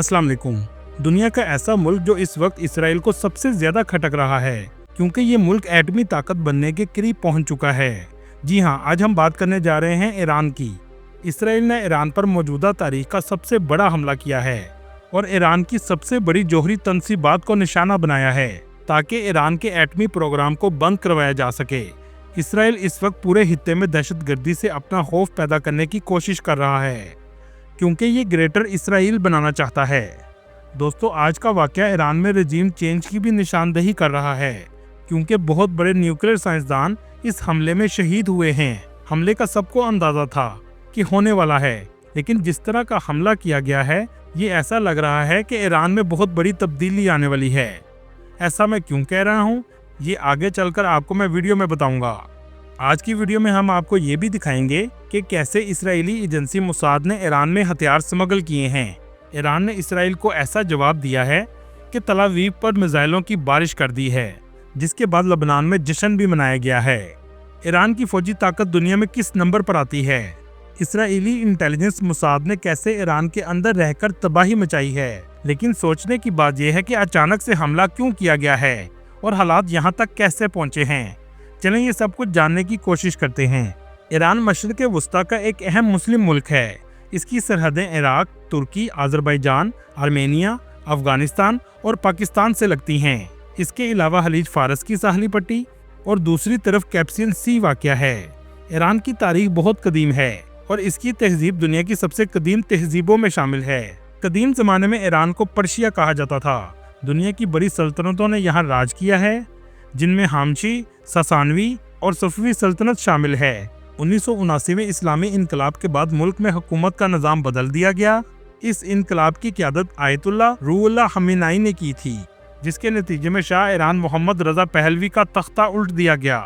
अस्सलाम वालेकुम। दुनिया का ऐसा मुल्क जो इस वक्त इसराइल को सबसे ज्यादा खटक रहा है, क्योंकि ये मुल्क एटमी ताकत बनने के करीब पहुंच चुका है। जी हां, आज हम बात करने जा रहे हैं ईरान की। इसराइल ने ईरान पर मौजूदा तारीख का सबसे बड़ा हमला किया है और ईरान की सबसे बड़ी जौहरी तनसीबात को निशाना बनाया है ताकि ईरान के एटमी प्रोग्राम को बंद करवाया जा सके। इसराइल इस वक्त पूरे हित्ते में दहशतगर्दी से अपना खौफ पैदा करने की कोशिश कर रहा है, क्योंकि ये ग्रेटर इसराइल बनाना चाहता है। दोस्तों, आज का वाकया ईरान में रजीम चेंज की भी निशानदेही कर रहा है, क्योंकि बहुत बड़े न्यूक्लियर साइंसदान इस हमले में शहीद हुए हैं। हमले का सबको अंदाजा था कि होने वाला है, लेकिन जिस तरह का हमला किया गया है, ये ऐसा लग रहा है कि ईरान में बहुत बड़ी तब्दीली आने वाली है। ऐसा मैं क्यों कह रहा हूँ, ये आगे चलकर आपको मैं वीडियो में बताऊंगा। आज की वीडियो में हम आपको ये भी दिखाएंगे कि कैसे इसराइली एजेंसी मोसाद ने ईरान में हथियार स्मगल किए हैं। ईरान ने इसराइल को ऐसा जवाब दिया है कि तल अवीव पर मिसाइलों की बारिश कर दी है, जिसके बाद लबनान में जश्न भी मनाया गया है। ईरान की फौजी ताकत दुनिया में किस नंबर पर आती है? इसराइली इंटेलिजेंस मोसाद ने कैसे ईरान के अंदर रहकर तबाही मचाई है? लेकिन सोचने की बात यह है कि अचानक से हमला क्यों किया गया है और हालात यहाँ तक कैसे पहुँचे हैं। चलें ये सब कुछ जानने की कोशिश करते हैं। ईरान मशरिक़ वुस्ता का एक अहम मुस्लिम मुल्क है। इसकी सरहदें इराक, तुर्की, आज़रबाईजान, आर्मेनिया, अफगानिस्तान और पाकिस्तान से लगती हैं। इसके अलावा खलीज फारस की साहली पट्टी और दूसरी तरफ कैस्पियन सी वाक़या है। ईरान की तारीख बहुत कदीम है और इसकी तहजीब दुनिया की सबसे कदीम तहजीबों में शामिल है। कदीम ज़माने में ईरान को पर्शिया कहा जाता था। दुनिया की बड़ी सल्तनतों ने यहाँ राज किया है, जिनमें हामशी, ससानवी और सफवी सल्तनत शामिल है। 1979 में इस्लामी इनकलाब के बाद मुल्क में हुकूमत का निज़ाम बदल दिया गया। इस इनकलाब की क़यादत आयतुल्लाह रूहुल्लाह खमीनी ने की थी, जिसके नतीजे में शाह ईरान मोहम्मद रज़ा पहलवी का तख्ता उल्ट दिया गया।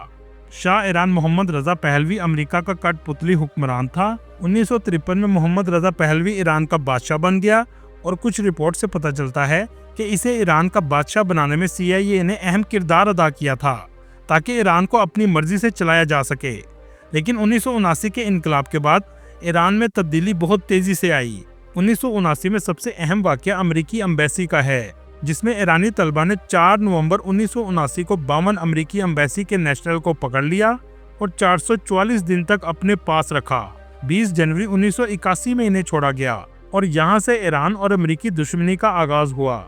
शाह ईरान मोहम्मद रज़ा पहलवी अमेरिका का कठपुतली हुक्मरान था। 1953 में मोहम्मद रज़ा पहलवी ईरान का बादशाह बन गया और कुछ रिपोर्ट से पता चलता है कि इसे ईरान का बादशाह बनाने में CIA ने अहम किरदार अदा किया था, ताकि ईरान को अपनी मर्जी से चलाया जा सके। लेकिन 1979 के इनकलाब के बाद ईरान में तब्दीली बहुत तेजी से आई। 1979 में सबसे अहम वाक़या अमेरिकी एम्बेसी का है, जिसमें ईरानी तलबा ने 4 नवंबर 1979 को 52 अमेरिकी एम्बेसी के नेशनल को पकड़ लिया और 444 दिन तक अपने पास रखा। 20 जनवरी 1981 में इन्हें छोड़ा गया और यहाँ से ईरान और अमेरिकी दुश्मनी का आगाज हुआ,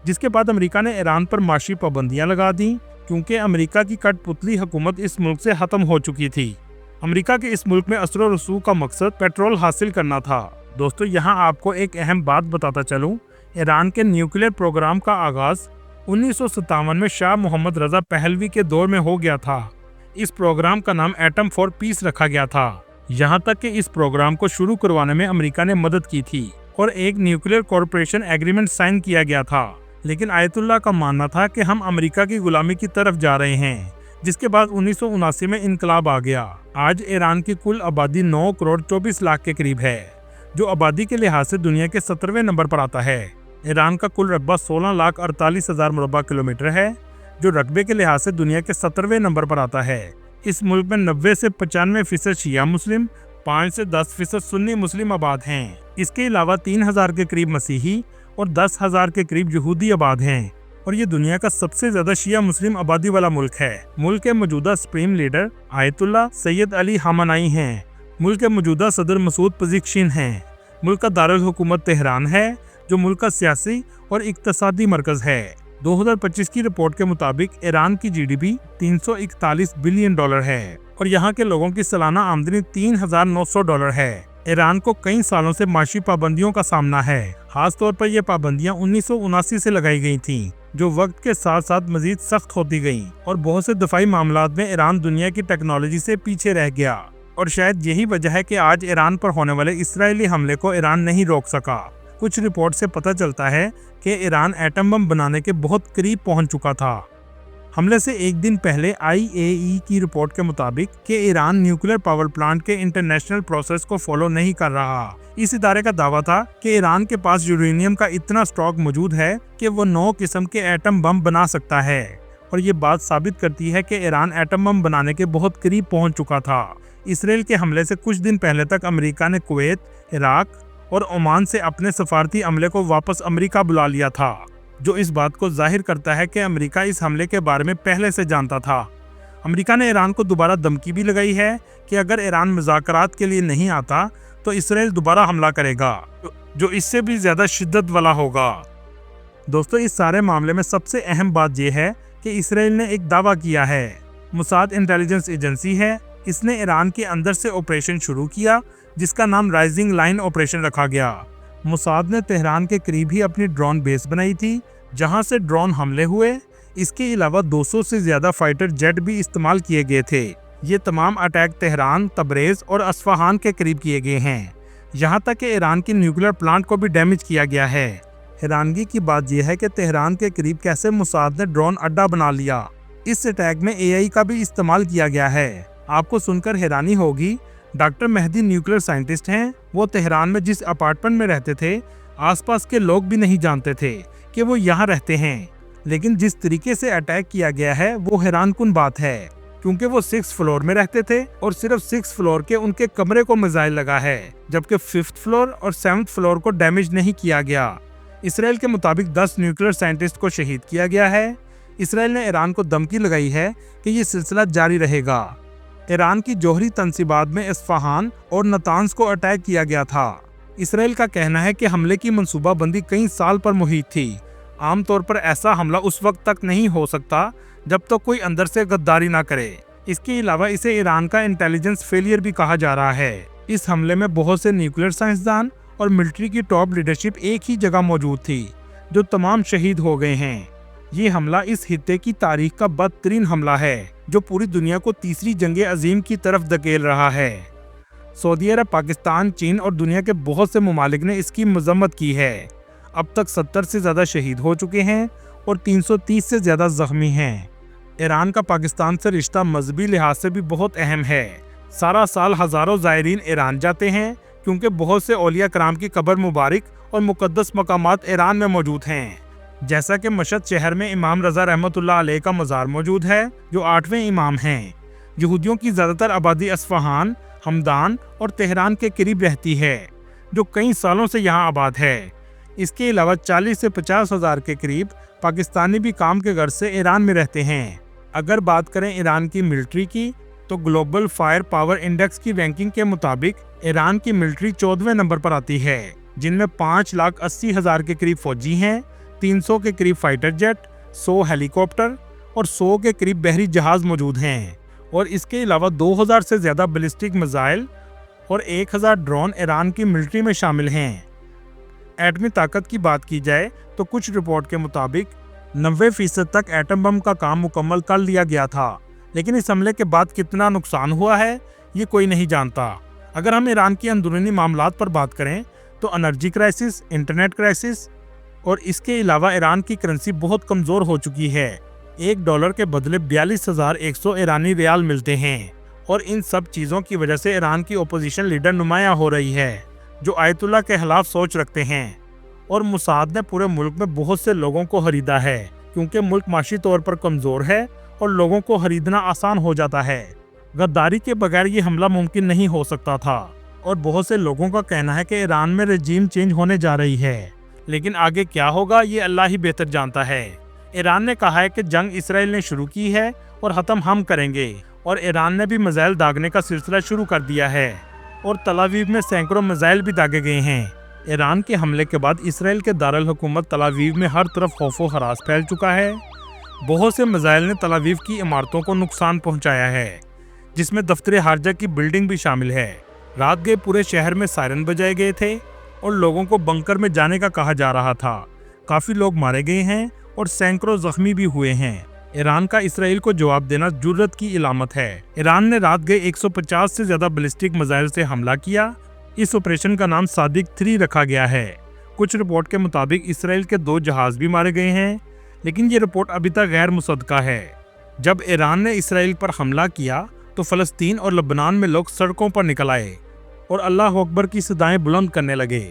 जिसके बाद अमेरिका ने ईरान पर माशी पाबंदियां लगा दी, क्योंकि अमेरिका की कठपुतली हुकूमत इस मुल्क से खत्म हो चुकी थी। अमेरिका के इस मुल्क में असर और रसूख का मकसद पेट्रोल हासिल करना था। दोस्तों, यहाँ आपको एक अहम बात बताता चलूँ, ईरान के न्यूक्लियर प्रोग्राम का आगाज 1957 में शाह मोहम्मद रज़ा पहलवी के दौर में हो गया था। इस प्रोग्राम का नाम एटम फॉर पीस रखा गया था। यहाँ तक कि इस प्रोग्राम को शुरू करवाने में अमेरिका ने मदद की थी और एक न्यूक्लियर कॉरपोरेशन एग्रीमेंट साइन किया गया था। लेकिन आयतुल्लाह का मानना था कि हम अमेरिका की गुलामी की तरफ जा रहे हैं, जिसके बाद 1979 में इनकलाब आ गया। आज ईरान की कुल आबादी 9 करोड़ 24 लाख के करीब है, जो आबादी के लिहाज से दुनिया के 17वें नंबर पर आता है। ईरान का कुल रकबा 16,48,000 मुरबा किलोमीटर है, जो रकबे के लिहाज से दुनिया के 17वें नंबर पर आता है। इस मुल्क में 90 से 95% शिया मुस्लिम, 5 से 10% सुन्नी मुस्लिम आबाद हैं। इसके अलावा 3,000 के करीब मसीही और 10,000 के करीब यहूदी आबाद हैं, और ये दुनिया का सबसे ज्यादा शिया मुस्लिम आबादी वाला मुल्क है। मुल्क के मौजूदा supreme leader Ayatollah Sayyid Ali खamenei हैं। मुल्क के मौजूदा सदर मसूद पज़ेश्किन हैं। मुल्क का दारुल हुकूमत तेहरान है, जो मुल्क का सियासी और इक्तसादी मरकज है। 2025 की रिपोर्ट के मुताबिक ईरान की GDP $341 बिलियन है और यहाँ के लोगों की सालाना आमदनी $3,900 है। ईरान को कई सालों से माशी पाबंदियों का सामना है। खास तौर पर यह पाबंदियां 1979 से लगाई गई थीं, जो वक्त के साथ साथ मजीद सख्त होती गईं और बहुत से दफाई मामलात में ईरान दुनिया की टेक्नोलॉजी से पीछे रह गया। और शायद यही वजह है कि आज ईरान पर होने वाले इसराइली हमले को ईरान नहीं रोक सका। कुछ रिपोर्ट से पता चलता है कि ईरान एटम बम बनाने के बहुत करीब पहुंच चुका था। हमले से एक दिन पहले IAEA की रिपोर्ट के मुताबिक कि ईरान न्यूक्लियर पावर प्लांट के इंटरनेशनल प्रोसेस को फॉलो नहीं कर रहा। इस इदारे का दावा था कि ईरान के पास यूरेनियम का इतना स्टॉक मौजूद है कि वो 9 किस्म के एटम बम बना सकता है, और ये बात साबित करती है कि ईरान एटम बम बनाने के बहुत करीब पहुंच चुका था। इसराइल के हमले से कुछ दिन पहले तक अमेरिका ने कुवैत, इराक और ओमान से अपने सफारती अमले को वापस अमेरिका बुला लिया था, जो इस बात को जाहिर करता है कि अमेरिका इस हमले के बारे में पहले से जानता था। अमेरिका ने ईरान को दोबारा धमकी भी लगाई है कि अगर ईरान मुज़ाकरात के लिए नहीं आता तो इसराइल दोबारा हमला करेगा, जो इससे भी ज़्यादा शिद्दत वाला होगा। दोस्तों, इस सारे मामले में सबसे अहम बात यह है कि इसराइल ने एक दावा किया है। मुसाद इंटेलिजेंस एजेंसी है, इसने ईरान के अंदर से ऑपरेशन शुरू किया जिसका नाम राइजिंग लाइन ऑपरेशन रखा गया। मुसाद ने तेहरान के करीब ही अपनी ड्रोन बेस बनाई थी जहां से ड्रोन हमले हुए। इसके अलावा 200 से ज़्यादा फाइटर जेट भी इस्तेमाल किए गए थे। ये तमाम अटैक तेहरान, तबरेज़ और अस्फहान के करीब किए गए हैं। यहाँ तक कि ईरान की न्यूक्लियर प्लांट को भी डैमेज किया गया है। हैरानगी की बात यह है कि तेहरान के करीब कैसे मुसाद ने ड्रोन अड्डा बना लिया। इस अटैक में AI का भी इस्तेमाल किया गया है। आपको सुनकर हैरानी होगी, डॉक्टर मेहदी न्यूक्लियर साइंटिस्ट हैं। वो तेहरान में जिस अपार्टमेंट में रहते थे, आसपास के लोग भी नहीं जानते थे कि वो यहाँ रहते हैं। लेकिन जिस तरीके से अटैक किया गया है वो हैरानकुन बात है, क्योंकि वो 6th फ्लोर में रहते थे और सिर्फ 6th फ्लोर के उनके कमरे को मिसाइल लगा है, जबकि 5th फ्लोर और 7th फ्लोर को डैमेज नहीं किया गया। इसराइल के मुताबिक 10 न्यूक्लियर साइंटिस्ट को शहीद किया गया है। इसराइल ने ईरान को धमकी लगाई है कि ये सिलसिला जारी रहेगा। ईरान की जौहरी तंसीबात में इस्फहान और नतांज को अटैक किया गया था। इसराइल का कहना है कि हमले की मंसूबाबंदी कई साल पर मुहित थी। आमतौर पर ऐसा हमला उस वक्त तक नहीं हो सकता जब तक तो कोई अंदर से गद्दारी ना करे। इसके अलावा इसे ईरान का इंटेलिजेंस फेलियर भी कहा जा रहा है। इस हमले में बहुत से न्यूक्लियर साइंसदान और मिलिट्री की टॉप लीडरशिप एक ही जगह मौजूद थी, जो तमाम शहीद हो गए हैं। ये हमला इस हित्ते की तारीख का बदतरीन हमला है, जो पूरी दुनिया को तीसरी जंग अजीम की तरफ धकेल रहा है। सऊदी अरब, पाकिस्तान, चीन और दुनिया के बहुत से ममालिक ने इसकी मजम्मत की है। अब तक 70 से ज़्यादा शहीद हो चुके हैं और 330 से ज़्यादा जख्मी हैं। ईरान का पाकिस्तान से रिश्ता मजहबी लिहाज से भी बहुत अहम है। सारा साल हज़ारों ज़ायरीन ईरान जाते हैं, क्योंकि बहुत से औलिया कराम की कब्र मुबारक और मुक़द्दस मकामात ईरान में मौजूद हैं। जैसा कि मशहद शहर में इमाम रज़ा रहमतुल्लाह अलैह का मज़ार मौजूद है, जो 8वें इमाम हैं। यहूदियों की ज़्यादातर आबादी अस्फहान, हमदान और तेहरान के करीब रहती है, जो कई सालों से यहाँ आबाद है। इसके अलावा 40 से 50 हज़ार के करीब पाकिस्तानी भी काम के गर्ज से ईरान में रहते हैं। अगर बात करें ईरान की मिलिट्री की, तो ग्लोबल फायर पावर इंडेक्स की रैंकिंग के मुताबिक ईरान की मिलिट्री 14वें नंबर पर आती है, जिनमें 5,80,000 के करीब फौजी हैं, 300 के करीब फाइटर जेट, 100 हेलीकॉप्टर और 100 के करीब बहरी जहाज मौजूद हैं। और इसके अलावा 2000 से ज़्यादा बैलिस्टिक मिसाइल और 1000 ड्रोन ईरान की मिलिट्री में शामिल हैं। एटमी ताकत की बात की जाए तो कुछ रिपोर्ट के मुताबिक 90% तक एटम बम का काम मुकम्मल कर लिया गया था, लेकिन इस हमले के बाद कितना नुकसान हुआ है ये कोई नहीं जानता। अगर हम ईरान की अंदरूनी मामलात पर बात करें तो एनर्जी क्राइसिस, इंटरनेट क्राइसिस और इसके अलावा ईरान की करेंसी बहुत कमज़ोर हो चुकी है। $1 के बदले 42,100 ईरानी रियाल मिलते हैं और इन सब चीज़ों की वजह से ईरान की अपोजिशन लीडर नुमाया हो रही है, जो आयतुल्ला के खिलाफ सोच रखते हैं। और मुसाद ने पूरे मुल्क में बहुत से लोगों को खरीदा है, क्योंकि मुल्क माशी तौर पर कमज़ोर है और लोगों को खरीदना आसान हो जाता है। गद्दारी के बगैर ये हमला मुमकिन नहीं हो सकता था और बहुत से लोगों का कहना है कि ईरान में रजीम चेंज होने जा रही है, लेकिन आगे क्या होगा ये अल्लाह ही बेहतर जानता है। ईरान ने कहा है कि जंग इसराइल ने शुरू की है और ख़त्म हम करेंगे, और ईरान ने भी मिसाइल दागने का सिलसिला शुरू कर दिया है और तल अवीव में सैकड़ों मिसाइल भी दागे गए हैं। ईरान के हमले के बाद इसराइल के दारुल हुकूमत तल अवीव में हर तरफ खौफ व हरास फैल चुका है। बहुत से मिसाइल ने तल अवीव की इमारतों को नुकसान पहुंचाया है, जिसमें दफ्तर हारजा की बिल्डिंग भी शामिल है। रात गए पूरे शहर में सायरन बजाए गए थे और लोगों को बंकर में जाने का कहा जा रहा था। काफ़ी लोग मारे गए हैं और सैकड़ों जख्मी भी हुए हैं। ईरान का इसराइल को जवाब देना जुर्रत की इलामत है। ईरान ने रात गए 150 से ज़्यादा बैलिस्टिक मिसाइल से हमला किया। इस ऑपरेशन का नाम सादिक 3 रखा गया है। कुछ रिपोर्ट के मुताबिक इसराइल के 2 जहाज भी मारे गए हैं, लेकिन ये रिपोर्ट अभी तक गैर मुसद्दका है। जब ईरान ने इसराइल पर हमला किया तो फ़लस्तीन और लबनान में लोग सड़कों पर निकल आए और अल्लाह अकबर की सदाएं बुलंद करने लगे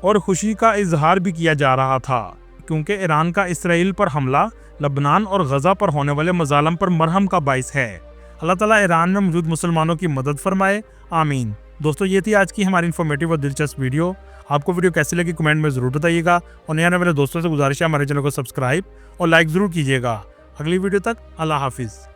और खुशी का इजहार भी किया जा रहा था, क्योंकि ईरान का इसराइल पर हमला लबनान और गज़ा पर होने वाले मज़ालम पर मरहम का बाइस है। अल्लाह ताला ईरान में मौजूद मुसलमानों की मदद फरमाए, आमीन। दोस्तों, ये थी आज की हमारी इन्फॉर्मेटिव और दिलचस्प वीडियो। आपको वीडियो कैसी लगी कमेंट में ज़रूर बताइएगा, और नया मेरे दोस्तों से गुजारिश है हमारे चैनल को सब्सक्राइब और लाइक ज़रूर कीजिएगा। अगली वीडियो तक अल्लाह हाफिज़।